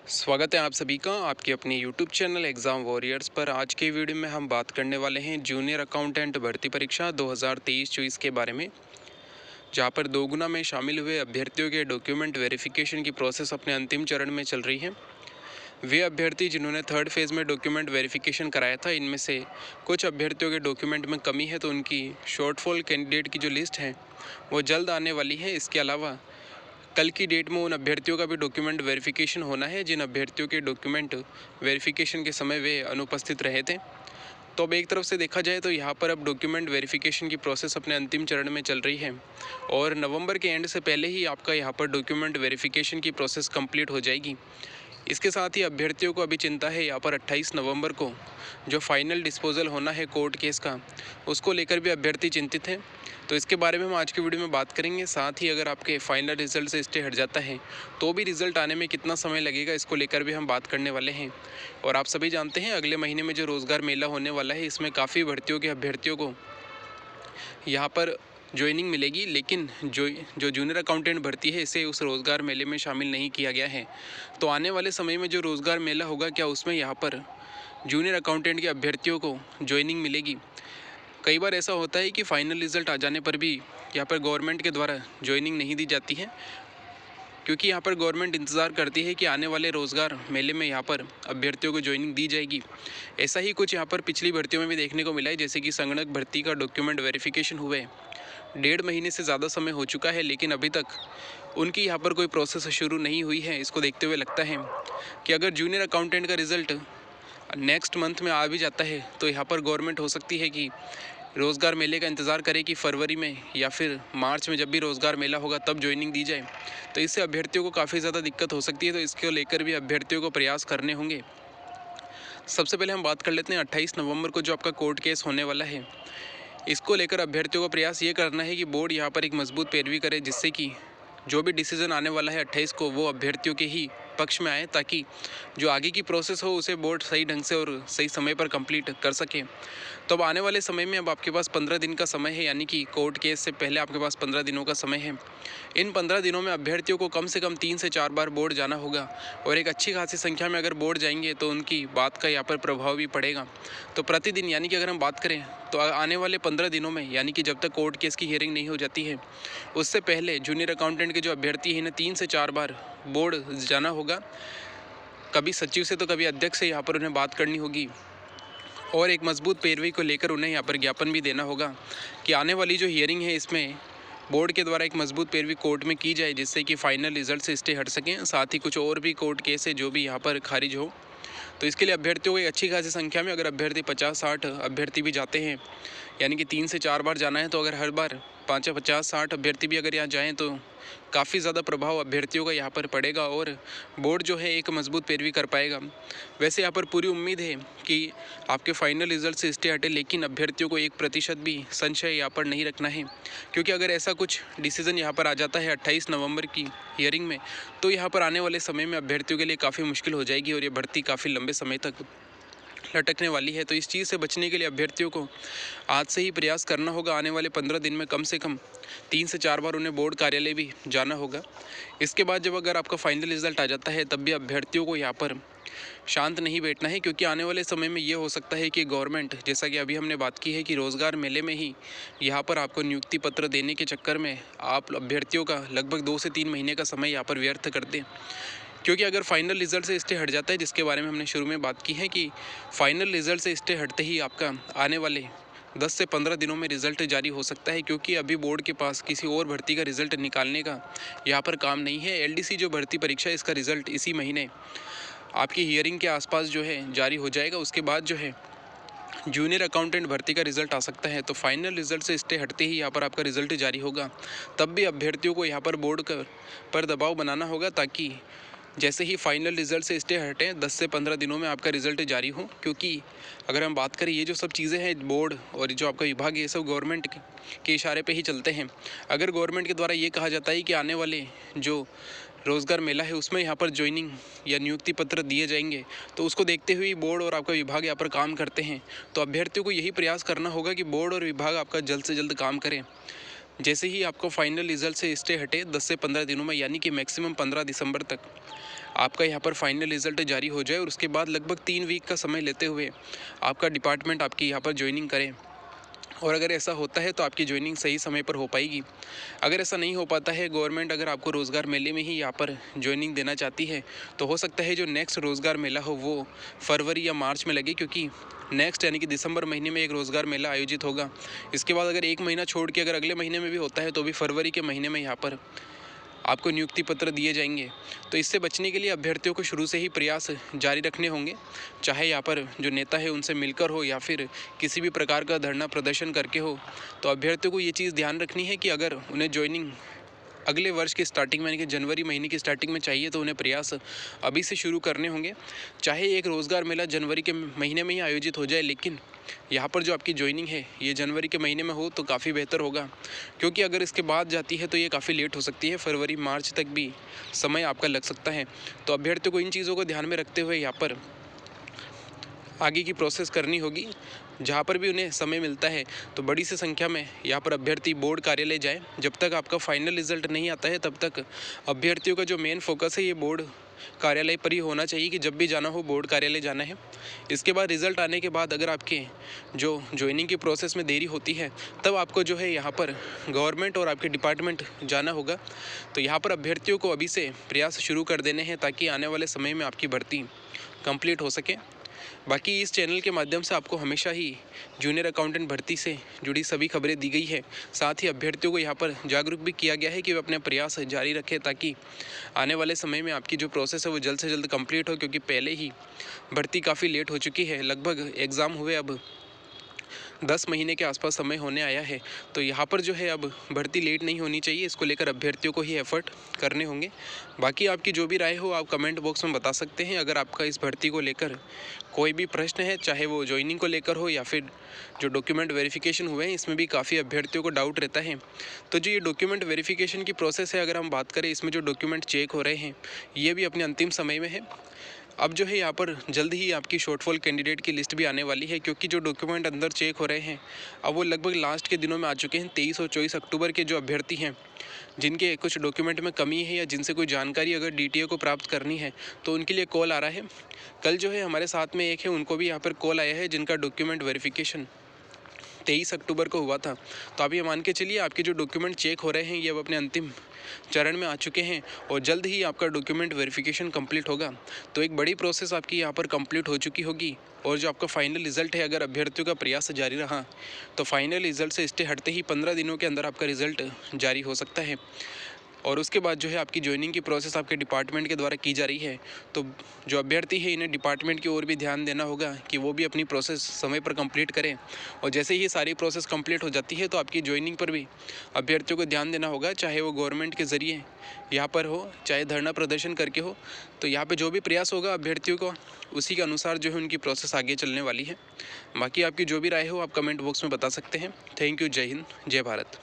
स्वागत है आप सभी का आपके अपने यूट्यूब चैनल एग्ज़ाम वॉरियर्स पर। आज के वीडियो में हम बात करने वाले हैं जूनियर अकाउंटेंट भर्ती परीक्षा 2023-24 के बारे में, जहां पर दोगुना में शामिल हुए अभ्यर्थियों के डॉक्यूमेंट वेरिफिकेशन की प्रोसेस अपने अंतिम चरण में चल रही है। वे अभ्यर्थी जिन्होंने थर्ड फेज़ में डॉक्यूमेंट वेरिफिकेशन कराया था, इनमें से कुछ अभ्यर्थियों के डॉक्यूमेंट में कमी है, तो उनकी शॉर्टफॉल कैंडिडेट की जो लिस्ट है वो जल्द आने वाली है। इसके अलावा कल की डेट में उन अभ्यर्थियों का भी डॉक्यूमेंट वेरिफिकेशन होना है जिन अभ्यर्थियों के डॉक्यूमेंट वेरिफिकेशन के समय वे अनुपस्थित रहे थे। तो अब एक तरफ से देखा जाए तो यहाँ पर अब डॉक्यूमेंट वेरिफिकेशन की प्रोसेस अपने अंतिम चरण में चल रही है और नवंबर के एंड से पहले ही आपका यहाँ पर डॉक्यूमेंट वेरिफिकेशन की प्रोसेस कंप्लीट हो जाएगी। इसके साथ ही अभ्यर्थियों को अभी चिंता है यहाँ पर 28 नवंबर को जो फाइनल डिस्पोजल होना है कोर्ट केस का, उसको लेकर भी अभ्यर्थी चिंतित हैं। तो इसके बारे में हम आज की वीडियो में बात करेंगे। साथ ही अगर आपके फाइनल रिजल्ट से स्टे हट जाता है तो भी रिजल्ट आने में कितना समय लगेगा, इसको लेकर भी हम बात करने वाले हैं। और आप सभी जानते हैं अगले महीने में जो रोज़गार मेला होने वाला है, इसमें काफ़ी भर्तियों के अभ्यर्थियों को यहाँ पर ज्वाइनिंग मिलेगी, लेकिन जो जूनियर अकाउंटेंट भर्ती है इसे उस रोज़गार मेले में शामिल नहीं किया गया है। तो आने वाले समय में जो रोज़गार मेला होगा, क्या उसमें यहाँ पर जूनियर अकाउंटेंट के अभ्यर्थियों को ज्वाइनिंग मिलेगी? कई बार ऐसा होता है कि फाइनल रिज़ल्ट आ जाने पर भी यहाँ पर गवर्नमेंट के द्वारा ज्वाइनिंग नहीं दी जाती है, क्योंकि यहाँ पर गवर्नमेंट इंतज़ार करती है कि आने वाले रोज़गार मेले में यहाँ पर अभ्यर्थियों को ज्वाइनिंग दी जाएगी। ऐसा ही कुछ यहाँ पर पिछली भर्तियों में भी देखने को मिला है, जैसे कि संगणक भर्ती का डॉक्यूमेंट वेरिफिकेशन हुए 1.5 महीने से ज़्यादा समय हो चुका है, लेकिन अभी तक उनकी यहाँ पर कोई प्रोसेस शुरू नहीं हुई है। इसको देखते हुए लगता है कि अगर जूनियर अकाउंटेंट का रिज़ल्ट नेक्स्ट मंथ में आ भी जाता है तो यहाँ पर गवर्नमेंट हो सकती है कि रोज़गार मेले का इंतज़ार करे कि फरवरी में या फिर मार्च में जब भी रोज़गार मेला होगा तब ज्वाइनिंग दी जाए। तो इससे अभ्यर्थियों को काफ़ी ज़्यादा दिक्कत हो सकती है, तो इसको लेकर भी अभ्यर्थियों को प्रयास करने होंगे। सबसे पहले हम बात कर लेते हैं 28 नवंबर को जो आपका कोर्ट केस होने वाला है, इसको लेकर अभ्यर्थियों का प्रयास ये करना है कि बोर्ड यहाँ पर एक मजबूत पैरवी करे, जिससे कि जो भी डिसीज़न आने वाला है 28 को वो अभ्यर्थियों के ही पक्ष में आए, ताकि जो आगे की प्रोसेस हो उसे बोर्ड सही ढंग से और सही समय पर कंप्लीट कर सके। तो अब आने वाले समय में अब आपके पास 15 दिन का समय है, यानी कि कोर्ट केस से पहले आपके पास 15 दिनों का समय है। इन 15 दिनों में अभ्यर्थियों को कम से कम 3 से 4 बार बोर्ड जाना होगा, और एक अच्छी खासी संख्या में अगर बोर्ड जाएंगे तो उनकी बात का यहाँ पर प्रभाव भी पड़ेगा। तो प्रतिदिन, यानी कि अगर हम बात करें तो आने वाले 15 दिनों में, यानी कि जब तक कोर्ट केस की हियरिंग नहीं हो जाती है उससे पहले जूनियर अकाउंटेंट के जो अभ्यर्थी हैं इन्हें 3 से 4 बार बोर्ड जाना होगा। कभी सचिव से तो कभी अध्यक्ष से यहाँ पर उन्हें बात करनी होगी, और एक मजबूत पैरवी को लेकर उन्हें यहाँ पर ज्ञापन भी देना होगा कि आने वाली जो हियरिंग है इसमें बोर्ड के द्वारा एक मजबूत पैरवी कोर्ट में की जाए, जिससे कि फाइनल रिजल्ट से स्टे हट सकें। साथ ही कुछ और भी कोर्ट केस है जो भी यहाँ पर खारिज हो। तो इसके लिए अभ्यर्थियों को एक अच्छी खासी संख्या में, अगर अभ्यर्थी 50-60 अभ्यर्थी भी जाते हैं, यानी कि 3 से 4 बार जाना है, तो अगर हर बार 50-60 अभ्यर्थी भी अगर यहाँ जाएँ तो काफ़ी ज़्यादा प्रभाव अभ्यर्थियों का यहाँ पर पड़ेगा और बोर्ड जो है एक मजबूत पैरवी कर पाएगा। वैसे यहाँ पर पूरी उम्मीद है कि आपके फाइनल रिजल्ट से स्टे हटे, लेकिन अभ्यर्थियों को 1% भी संशय यहाँ पर नहीं रखना है, क्योंकि अगर ऐसा कुछ डिसीज़न यहाँ पर आ जाता है 28 नवंबर की हियरिंग में, तो यहाँ पर आने वाले समय में अभ्यर्थियों के लिए काफ़ी मुश्किल हो जाएगी और ये भर्ती काफ़ी लंबे समय तक लटकने वाली है। तो इस चीज़ से बचने के लिए अभ्यर्थियों को आज से ही प्रयास करना होगा। आने वाले 15 दिन में कम से कम 3 से 4 बार उन्हें बोर्ड कार्यालय भी जाना होगा। इसके बाद जब अगर आपका फाइनल रिजल्ट आ जाता है तब भी अभ्यर्थियों को यहाँ पर शांत नहीं बैठना है, क्योंकि आने वाले समय में ये हो सकता है कि गवर्नमेंट, जैसा कि अभी हमने बात की है कि रोज़गार मेले में ही यहाँ पर आपको नियुक्ति पत्र देने के चक्कर में आप अभ्यर्थियों का लगभग 2 से 3 महीने का समय यहाँ पर व्यर्थ कर दें। क्योंकि अगर फाइनल रिजल्ट से स्टे हट जाता है, जिसके बारे में हमने शुरू में बात की है कि फाइनल रिजल्ट से स्टे हटते ही आपका आने वाले 10 से 15 दिनों में रिज़ल्ट जारी हो सकता है, क्योंकि अभी बोर्ड के पास किसी और भर्ती का रिज़ल्ट निकालने का यहाँ पर काम नहीं है। एलडीसी जो भर्ती परीक्षा है इसका रिज़ल्ट इसी महीने आपकी हियरिंग के आसपास जो है जारी हो जाएगा। उसके बाद जो है जूनियर अकाउंटेंट भर्ती का रिज़ल्ट आ सकता है। तो फाइनल रिज़ल्ट से स्टे हटते ही यहाँ पर आपका रिज़ल्ट जारी होगा। तब भी अभ्यर्थियों को यहाँ पर बोर्ड पर दबाव बनाना होगा, ताकि जैसे ही फाइनल रिज़ल्ट से स्टे हटें 10 से 15 दिनों में आपका रिज़ल्ट जारी हो। क्योंकि अगर हम बात करें, ये जो सब चीज़ें हैं बोर्ड और जो आपका विभाग है, ये सब गवर्नमेंट के इशारे पे ही चलते हैं। अगर गवर्नमेंट के द्वारा ये कहा जाता है कि आने वाले जो रोज़गार मेला है उसमें यहाँ पर ज्वाइनिंग या नियुक्ति पत्र दिए जाएंगे, तो उसको देखते हुए बोर्ड और आपका विभाग यहाँ पर काम करते हैं। तो अभ्यर्थियों को यही प्रयास करना होगा कि बोर्ड और विभाग आपका जल्द से जल्द काम करें। जैसे ही आपको फाइनल रिजल्ट से स्टे हटे 10 से 15 दिनों में, यानी कि मैक्सिमम 15 दिसंबर तक आपका यहाँ पर फाइनल रिजल्ट जारी हो जाए और उसके बाद लगभग 3 वीक का समय लेते हुए आपका डिपार्टमेंट आपकी यहाँ पर ज्वाइनिंग करे। और अगर ऐसा होता है तो आपकी ज्वाइनिंग सही समय पर हो पाएगी। अगर ऐसा नहीं हो पाता है, गवर्नमेंट अगर आपको रोज़गार मेले में ही यहाँ पर ज्वाइनिंग देना चाहती है, तो हो सकता है जो नेक्स्ट रोज़गार मेला हो वो फरवरी या मार्च में लगे, क्योंकि नेक्स्ट यानी कि दिसंबर महीने में एक रोज़गार मेला आयोजित होगा। इसके बाद अगर एक महीना छोड़ के अगर अगले महीने में भी होता है तो भी फरवरी के महीने में यहाँ पर आपको नियुक्ति पत्र दिए जाएंगे। तो इससे बचने के लिए अभ्यर्थियों को शुरू से ही प्रयास जारी रखने होंगे, चाहे यहाँ पर जो नेता है उनसे मिलकर हो या फिर किसी भी प्रकार का धरना प्रदर्शन करके हो। तो अभ्यर्थियों को ये चीज़ ध्यान रखनी है कि अगर उन्हें ज्वाइनिंग अगले वर्ष की स्टार्टिंग में यानी कि जनवरी महीने की स्टार्टिंग में चाहिए तो उन्हें प्रयास अभी से शुरू करने होंगे। चाहे एक रोज़गार मेला जनवरी के महीने में ही आयोजित हो जाए, लेकिन यहाँ पर जो आपकी ज्वाइनिंग है ये जनवरी के महीने में हो तो काफ़ी बेहतर होगा, क्योंकि अगर इसके बाद जाती है तो ये काफ़ी लेट हो सकती है, फरवरी मार्च तक भी समय आपका लग सकता है। तो अभ्यर्थियों को इन चीज़ों को ध्यान में रखते हुए यहाँ पर आगे की प्रोसेस करनी होगी। जहाँ पर भी उन्हें समय मिलता है तो बड़ी सी संख्या में यहाँ पर अभ्यर्थी बोर्ड कार्यालय जाए। जब तक आपका फाइनल रिजल्ट नहीं आता है तब तक अभ्यर्थियों का जो मेन फोकस है ये बोर्ड कार्यालय पर ही होना चाहिए कि जब भी जाना हो बोर्ड कार्यालय जाना है। इसके बाद रिज़ल्ट आने के बाद अगर आपके जो ज्वाइनिंग की प्रोसेस में देरी होती है तब आपको जो है यहाँ पर गवर्नमेंट और आपके डिपार्टमेंट जाना होगा। तो यहाँ पर अभ्यर्थियों को अभी से प्रयास शुरू कर देने हैं ताकि आने वाले समय में आपकी भर्ती कंप्लीट हो सके। बाकी इस चैनल के माध्यम से आपको हमेशा ही जूनियर अकाउंटेंट भर्ती से जुड़ी सभी खबरें दी गई है। साथ ही अभ्यर्थियों को यहाँ पर जागरूक भी किया गया है कि वे अपने प्रयास जारी रखें ताकि आने वाले समय में आपकी जो प्रोसेस है वो जल्द से जल्द कंप्लीट हो, क्योंकि पहले ही भर्ती काफ़ी लेट हो चुकी है। लगभग एग्ज़ाम हुए अब 10 महीने के आसपास समय होने आया है। तो यहाँ पर जो है अब भर्ती लेट नहीं होनी चाहिए, इसको लेकर अभ्यर्थियों को ही एफर्ट करने होंगे। बाकी आपकी जो भी राय हो आप कमेंट बॉक्स में बता सकते हैं। अगर आपका इस भर्ती को लेकर कोई भी प्रश्न है, चाहे वो ज्वाइनिंग को लेकर हो या फिर जो डॉक्यूमेंट वेरिफिकेशन हुए हैं, इसमें भी काफ़ी अभ्यर्थियों को डाउट रहता है। तो जो ये डॉक्यूमेंट वेरिफिकेशन की प्रोसेस है, अगर हम बात करें इसमें जो डॉक्यूमेंट चेक हो रहे हैं ये भी अपने अंतिम समय में है। अब जो है यहाँ पर जल्द ही आपकी शॉर्टफॉल कैंडिडेट की लिस्ट भी आने वाली है, क्योंकि जो डॉक्यूमेंट अंदर चेक हो रहे हैं अब वो लगभग लास्ट के दिनों में आ चुके हैं। 23 और 24 अक्टूबर के जो अभ्यर्थी हैं जिनके कुछ डॉक्यूमेंट में कमी है या जिनसे कोई जानकारी अगर डीटीओ को प्राप्त करनी है तो उनके लिए कॉल आ रहा है। कल जो है हमारे साथ में एक है, उनको भी यहाँ पर कॉल आया है जिनका डॉक्यूमेंट वेरिफिकेशन 23 अक्टूबर को हुआ था। तो आप ये मान के चलिए आपके जो डॉक्यूमेंट चेक हो रहे हैं ये अब अपने अंतिम चरण में आ चुके हैं और जल्द ही आपका डॉक्यूमेंट वेरिफिकेशन कंप्लीट होगा। तो एक बड़ी प्रोसेस आपकी यहाँ पर कंप्लीट हो चुकी होगी। और जो आपका फाइनल रिजल्ट है, अगर अभ्यर्थियों का प्रयास जारी रहा तो फाइनल रिजल्ट से स्टे हटते ही 15 दिनों के अंदर आपका रिजल्ट जारी हो सकता है। और उसके बाद जो है आपकी ज्वाइनिंग की प्रोसेस आपके डिपार्टमेंट के द्वारा की जा रही है। तो जो अभ्यर्थी है इन्हें डिपार्टमेंट की ओर भी ध्यान देना होगा कि वो भी अपनी प्रोसेस समय पर कंप्लीट करें। और जैसे ही सारी प्रोसेस कंप्लीट हो जाती है तो आपकी ज्वाइनिंग पर भी अभ्यर्थियों को ध्यान देना होगा, चाहे वो गवर्नमेंट के ज़रिए यहाँ पर हो चाहे धरना प्रदर्शन करके हो। तो यहाँ पर जो भी प्रयास होगा अभ्यर्थियों को उसी के अनुसार जो है उनकी प्रोसेस आगे चलने वाली है। बाकी आपकी जो भी राय हो आप कमेंट बॉक्स में बता सकते हैं। Thank you. जय हिंद, जय भारत।